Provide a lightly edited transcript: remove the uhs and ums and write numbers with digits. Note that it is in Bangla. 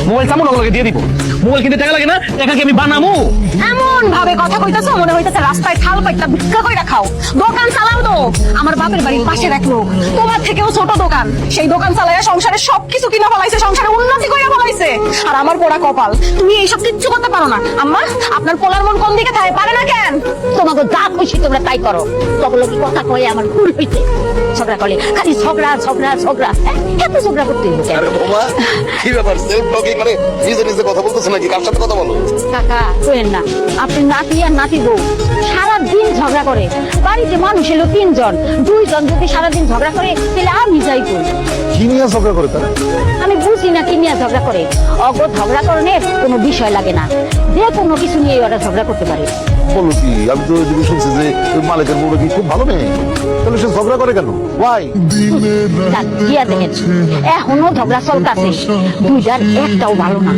মোবাইল চামু লগে দিয়ে দিব। মোবাইল কিনতে টাকা লাগে না, টাকা কি আমি বানামু? এমন ভাবে কথা কইতাছো মনে হইতাছে রাস্তায় থাল পাইতা ভিক্ষা কইরা খাও। দোকান চালাও তো, আমার বাপের বাড়ির পাশে রাখলো, তোমার থেকেও ছোট দোকান, সেই দোকান চালাইয়া সংসারে সবকিছু কিনা ফলাইছে, সংসারে উন্নতি কইরা ফলাইছে। আর আমার পোড়া কপাল, তুমি এইসব কিচ্ছু করতে পারো না। আম্মা, আপনার পোলার মন কোন দিকে থাকে, পারে না কেন? তোমাকে যা খুশি তোমরা তাই করো। তখন কি কথা কয়ে আমার ভুল হইছে। ঝগড়া করলে খালি ঝগড়া ঝগড়া ঝগড়া, এত ঝগড়া করতে হইছে। আরে বাবা, কি ব্যাপার? সেলফ টকিং মানে নিজে নিজে কথা বলতেছ নাকি? কার সাথে কথা বলো? কাকা কইেন না, আপনি নাতি আর নাতি বউ সারাদিন ঝগড়া করে। বাড়িতে মানুষ এলো 3 জন, 2 জন যদি সারাদিন ঝগড়া করে তাহলে আমি যাই কই। কি নিয়ে ঝগড়া করে তারা? আমি বুঝি না কি নিয়ে ঝগড়া করে। অগ ঝগড়া করণের কোনো বিষয় লাগে না, যে কোনো কিছু নিয়ে ওরা ঝগড়া করতে পারে। বলো কি? আমি তো এদিকে শুনছি যে ওই মালিকের বউটা কি খুব ভালো মেয়ে, তাহলে সে ঝগড়া করে কেন? ওয়াই? গিয়া দেখেন এখনো ঝগড়া চলতেছে, 2টার একটাও ভালো না।